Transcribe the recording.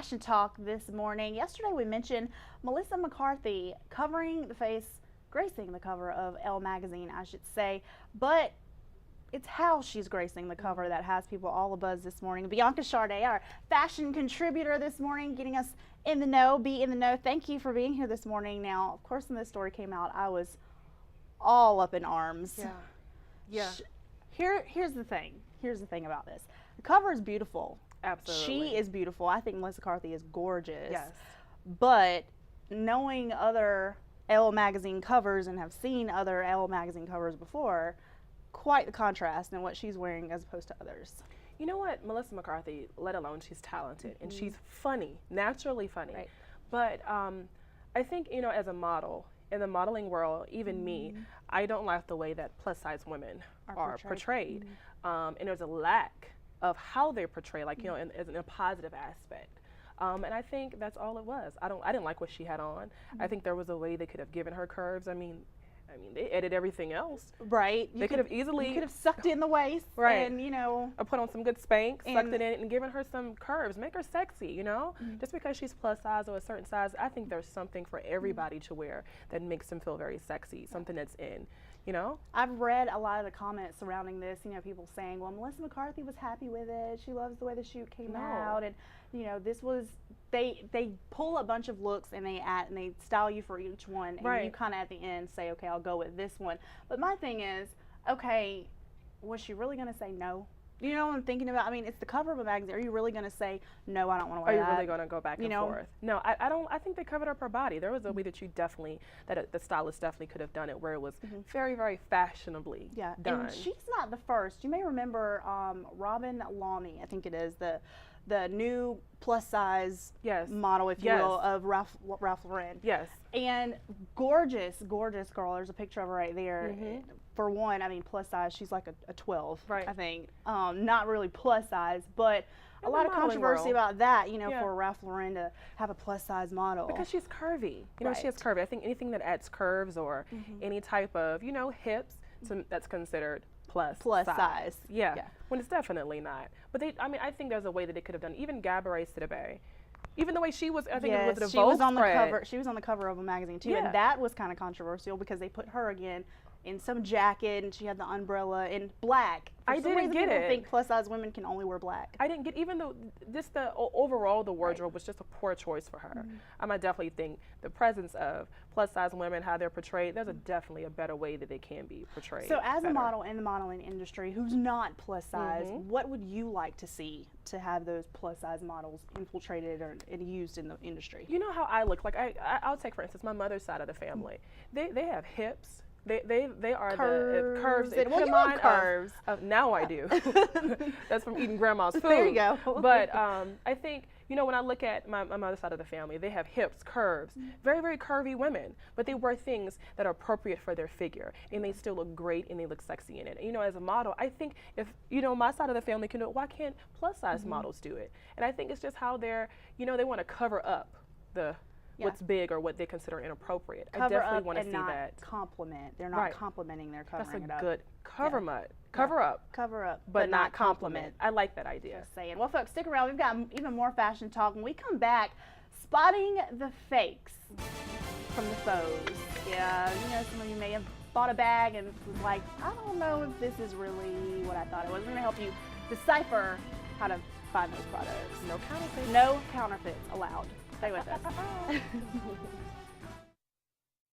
Fashion Talk this morning. Yesterday we mentioned Melissa McCarthy covering the face, gracing the cover of Elle magazine, I should say, but it's how she's gracing the cover that has people all abuzz this morning. Bianca Charday, our fashion contributor this morning, getting us in the know, be in the know. Thank you for being here this morning. Now, of course, when this story came out, I was all up in arms. Yeah. Here's the thing. Here's the thing about this. The cover is beautiful. Absolutely. She is beautiful. I think Melissa McCarthy is gorgeous. Yes. But knowing other Elle magazine covers and have seen other Elle magazine covers before, quite the contrast in what she's wearing as opposed to others. You know what? Melissa McCarthy, let alone she's talented and she's funny, naturally funny. Right. But I think, you know, as a model, in the modeling world, even me, I don't like the way that plus size women are portrayed. And there's a lack of how they're portrayed, like, you know, in a positive aspect. And I think that's all it was. I didn't like what she had on. I think there was a way they could have given her curves. I mean, they edit everything else. Right. They could have easily. You could have sucked in the waist. Right. And, you know. Or put on some good Spanx, sucked it in, and given her some curves. Make her sexy, you know? Just because she's plus size or a certain size, I think there's something for everybody to wear that makes them feel very sexy, something that's in, you know? I've read a lot of the comments surrounding this, you know, people saying, well, Melissa McCarthy was happy with it. She loves the way the shoot came out. And, you know, this was, they pull a bunch of looks and they style you for each one. And you kind of at the end say, okay, I'll go with this one. But my thing is, okay, was she really going to say no? You know what I'm thinking about? I mean, it's the cover of a magazine. Are you really going to say, no, I don't want to wear that? Are you really going to go back and forth? No, I don't. I think they covered up her body. There was a way that the stylist definitely could have done it where it was very, very fashionably done. And she's not the first. You may remember Robin Lawney, I think it is, the new plus size model, if you will, of Ralph Lauren. Yes. And gorgeous, gorgeous girl. There's a picture of her right there. For one, I mean, plus size, she's like a 12, I think. Not really plus size, but a lot of controversy about that, you know, for Ralph Lauren to have a plus size model. Because she's curvy. You know, she has curvy. I think anything that adds curves or any type of, you know, hips, that's considered plus size. Yeah. When it's definitely not. But I think there's a way that they could have done. Even Gabourey Sidibe. Even the way she was, I think it was the Vogue spread. She was on the cover of a magazine too, and that was kind of controversial because they put her again in some jacket and she had the umbrella in black. I didn't get it. I think plus size women can only wear black. I didn't get, even though just overall the wardrobe was just a poor choice for her. I definitely think the presence of plus size women, how they're portrayed, there's definitely a better way that they can be portrayed. So as a model in the modeling industry who's not plus size, what would you like to see to have those plus size models infiltrated and used in the industry? You know how I look? Like I'll take, for instance, my mother's side of the family. They have hips. They are curves. The curves. Well, you love curves. Now I do. That's from eating grandma's food. There you go. But I think, you know, when I look at my mother's side of the family, they have hips, curves, very, very curvy women, but they wear things that are appropriate for their figure, and they still look great and they look sexy in it. And, you know, as a model, I think if, you know, my side of the family can do it, why can't plus size models do it? And I think it's just how they're, you know, they want to cover up what's big or what they consider inappropriate. I definitely want to see that. Compliment. They're not complimenting, they're covering it up. That's a good cover up, but not compliment. I like that idea. Just saying. Well, folks, stick around. We've got even more fashion talk. When we come back, spotting the fakes from the faux. Yeah, you know, some of you may have bought a bag and was like, I don't know if this is really what I thought it was. We're going to help you decipher how to find those products. No counterfeits. No counterfeits allowed. Stay with us.